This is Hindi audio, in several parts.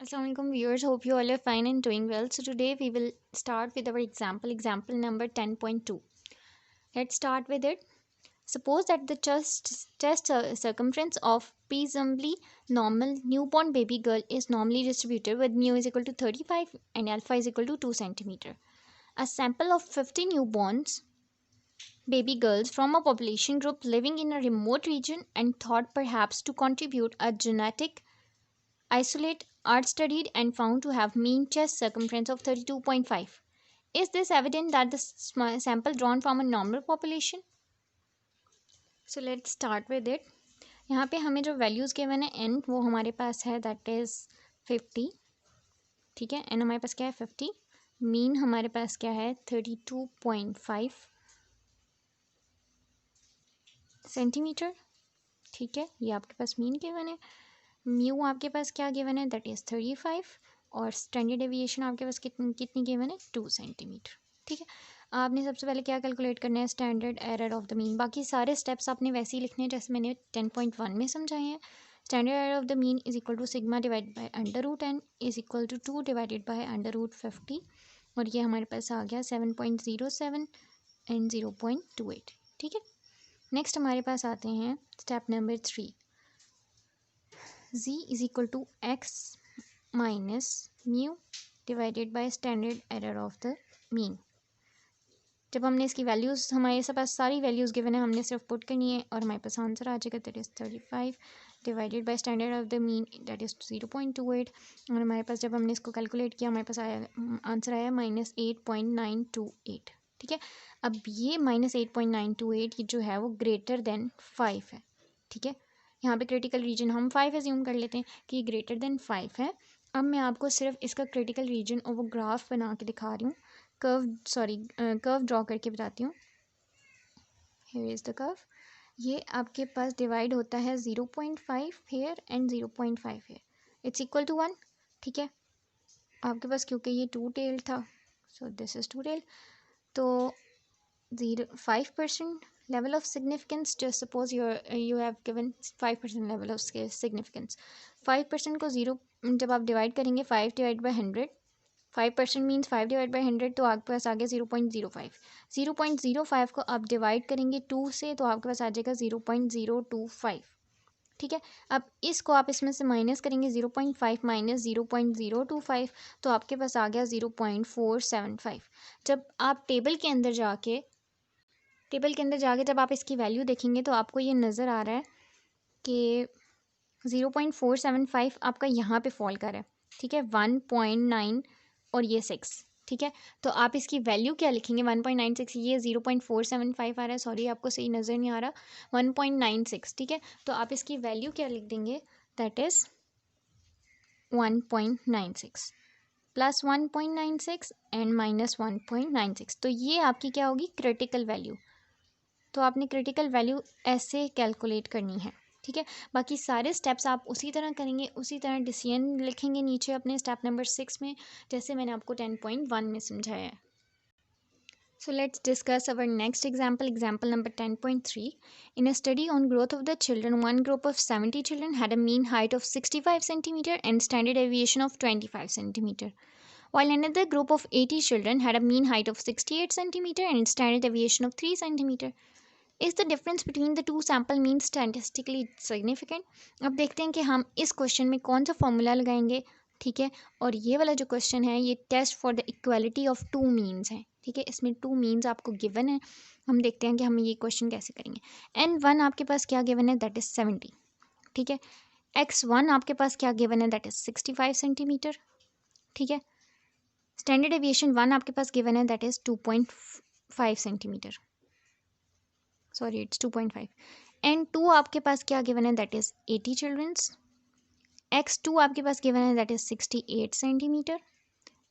Assalamualaikum viewers, hope you all are fine and doing well. So today we will start with our example number 10.2. Let's start with it. Suppose that the chest circumference of presumably normal newborn baby girl is normally distributed with mu is equal to 35 and alpha is equal to 2 centimeter. A sample of 50 newborns baby girls from a population group living in a remote region and thought perhaps to contribute a genetic isolate are studied and found to have mean chest circumference of 32.5. Is this evident that the sample drawn from a normal population? So let's start with it. यहाँ पे हमें जो वैल्यूज़ गिवन है n वो हमारे पास है दैट इज़ 50. ठीक है, n हमारे पास क्या है 50. मीन हमारे पास क्या है 32.5 सेंटीमीटर. ठीक है, ये आपके पास मीन गिवन है. म्यू आपके पास क्या गिवन है दैट इज़ 35 और स्टैंडर्ड डेविएशन आपके पास कितनी गिवन है 2 सेंटीमीटर. ठीक है, आपने सबसे पहले क्या कैलकुलेट करना है standard error of the mean. बाकी सारे स्टेप्स आपने वैसे ही लिखने हैं जैसे मैंने 10.1 में समझाए हैं. Standard error of the mean is equal to sigma divide by under root N is equal to 2 divided by under root 50 और ये हमारे पास आ गया 7.07 एंड 0.28. ठीक है, नेक्स्ट हमारे पास आते हैं step number 3. z is equal to x minus mu divided by standard error of the mean. जब हमने इसकी वैल्यूज़ हमारे पास सारी वैल्यूज़ गिवन है हमने सिर्फ पुट करनी है और हमारे पास आंसर आ जाएगा that is 35 divided by standard of the mean that is 0.28 और हमारे पास जब हमने इसको कैलकुलेट किया हमारे पास आया आंसर आया -8.928. ठीक है, अब ये -8.928 ये जो है वो ग्रेटर देन 5 है. ठीक है, यहाँ पे क्रिटिकल रीजन हम 5 एज्यूम कर लेते हैं कि ग्रेटर देन 5 है. अब मैं आपको सिर्फ इसका क्रिटिकल रीजन और वो ग्राफ बना के दिखा रही हूँ. कर्व ड्रॉ करके बताती हूँ. Here is the curve. ये आपके पास डिवाइड होता है 0.5 here and 0.5 here. It's equal to 1. ठीक है, आपके पास क्योंकि ये 2 टेल था सो दिस इज़ 2 टेल. तो 5% level of significance, just suppose you have given 5% level of significance. 5% को 0 जब आप डिवाइड करेंगे 5 divide by 100, 5% means 5 divide by 100 तो आपके पास आ गया 0.05. 0.05 को आप डिवाइड करेंगे 2 से तो आपके पास आ जाएगा 0.025. ठीक है, अब इसको आप इसमें से माइनस करेंगे 0.5 माइनस 0.025 तो आपके पास आ गया 0.475. जब आप टेबल के अंदर जाके जब आप इसकी वैल्यू देखेंगे तो आपको ये नज़र आ रहा है कि 0.475 आपका यहाँ पे फॉल कर रहा है. ठीक है, 1.9 और ये 6. ठीक है, तो आप इसकी वैल्यू क्या लिखेंगे 1.96. ये 0.475 आ रहा है, सॉरी आपको सही नज़र नहीं आ रहा, 1.96. ठीक है, तो आप इसकी वैल्यू क्या लिख देंगे that is 1.96 plus 1.96 and minus 1.96. तो ये आपकी क्या होगी क्रिटिकल वैल्यू. तो आपने क्रिटिकल वैल्यू ऐसे कैलकुलेट करनी है. ठीक है, बाकी सारे स्टेप्स आप उसी तरह करेंगे, उसी तरह डिसीजन लिखेंगे नीचे अपने स्टेप नंबर 6 में जैसे मैंने आपको 10.1 में समझाया है. So let's discuss our next example number 10.3. In a study on growth of the children, one group of 70 children had a mean height of 65 centimeter and standard deviation of 25 centimeter, while another group of 80 children had a mean height of 68 centimeter and standard deviation of 3 centimeter. Is the difference between the two sample means statistically significant? अब देखते हैं कि हम इस क्वेश्चन में कौन सा फॉर्मूला लगाएंगे. ठीक है, और ये वाला जो क्वेश्चन है ये test for the equality of two means है. ठीक है, इसमें 2 मीन्स आपको गिवन है. हम देखते हैं कि हम ये क्वेश्चन कैसे करेंगे. n1 आपके पास क्या गिवन है दैट इज़ 70. ठीक है, x1 आपके पास क्या गिवन है दैट इज़ 65 सेंटीमीटर. ठीक है, स्टैंडर्ड डेविएशन 1 आपके पास गिवन है that is 2.5 centimetre, sorry it's 2.5. And 2 आपके पास क्या गिवन है दैट इज़ 80 चिल्ड्रंस. x2 आपके पास गिवन है that is 68 centimetre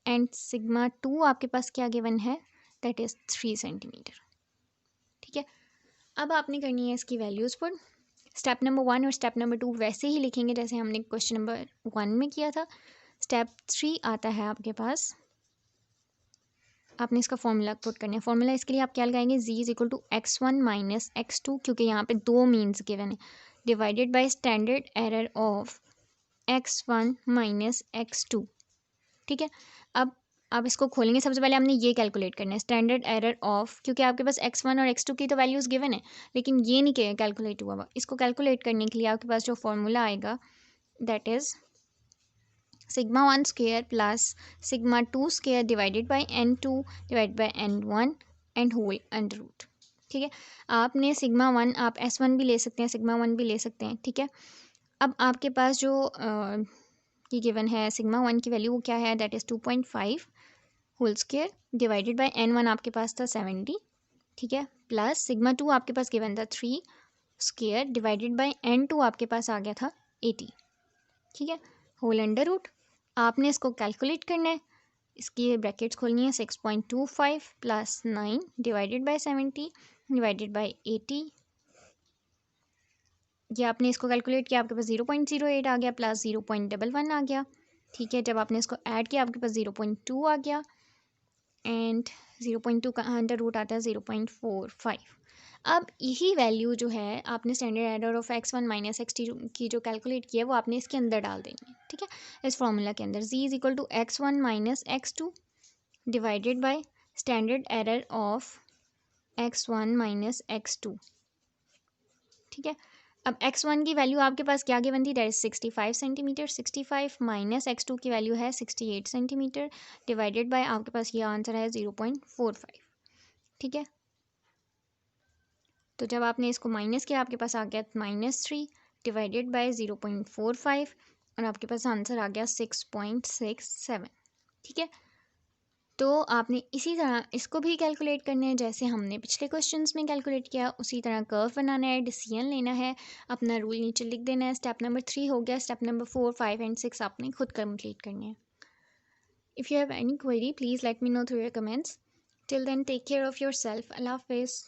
and sigma 2 आपके पास क्या गिवन है दैट इज़ 3 सेंटीमीटर. ठीक है, अब आपने करनी है इसकी वैल्यूज़ पर. स्टेप नंबर 1 और स्टेप नंबर 2 वैसे ही लिखेंगे जैसे हमने क्वेश्चन नंबर 1 में किया था. स्टेप 3 आता है आपके पास, आपने इसका फॉर्मूला पुट करना है. फॉर्मूला इसके लिए आप क्या लगाएंगे z is equal to x1 minus x2 क्योंकि यहाँ पे 2 मीन्स गिवन है divided by standard error of x1 minus x2। ठीक है, अब आप इसको खोलेंगे, सबसे पहले हमने ये कैलकुलेट करना है स्टैंडर्ड एरर ऑफ, क्योंकि आपके पास x1 और x2 की तो वैल्यूज़ गिवन है लेकिन ये नहीं कैलकुलेट हुआ हुआ। इसको कैलकुलेट करने के लिए आपके पास जो फॉर्मूला आएगा that is sigma 1 square plus sigma 2 square divided by n2 divide by n1 and whole under root. ठीक है, आपने सिग्मा 1, आप s1 भी ले सकते हैं, सिग्मा 1 भी ले सकते हैं। ठीक है, अब आपके पास जो ये गिवन है सिग्मा 1 की वैल्यू वो क्या है, that is 2.5 whole square divided by n1 आपके पास था 70। ठीक है, प्लस सिग्मा 2 आपके पास गिवन था 3 स्क्वायर डिवाइडेड बाई n2 आपके पास आ गया था 80। ठीक है, होल अंडर रूट। आपने इसको कैलकुलेट करना है, इसकी ब्रैकेट्स खोलनी है 6.25 plus 9 divided by 70 divided by 80। ये आपने इसको कैलकुलेट किया, आपके पास 0.08 आ गया प्लस 0.11 आ गया। ठीक है, जब आपने इसको ऐड किया आपके पास 0.2 आ गया एंड 0.2 का अंडर रूट आता है 0.45। अब यही वैल्यू जो है आपने standard error of x1 minus x2 की जो कैलकुलेट की है वो आपने इसके अंदर डाल देनी है। ठीक है, इस फॉर्मूला के अंदर z is equal to x1 minus x2 divided by standard error of x1 minus x2। ठीक है, अब x1 की वैल्यू आपके पास क्या गिवन थी, that is 65 centimetre. 65 minus x2 की वैल्यू है 68 सेंटीमीटर डिवाइडेड बाय आपके पास ये आंसर है 0.45। ठीक है, तो जब आपने इसको माइनस किया आपके पास आ गया -3 डिवाइडेड बाय 0.45 और आपके पास आंसर आ गया 6.67। ठीक है, तो आपने इसी तरह इसको भी कैलकुलेट करना है जैसे हमने पिछले क्वेश्चंस में कैलकुलेट किया, उसी तरह कर्व बनाना है, डिसीजन लेना है, अपना रूल नीचे लिख देना है। स्टेप नंबर 3 हो गया, स्टेप नंबर 4, 5 एंड 6 आपने खुद कंप्लीट करने हैं। If you have any query please let me know through your comments. Till then take care of yourself. Allah हाफिज़।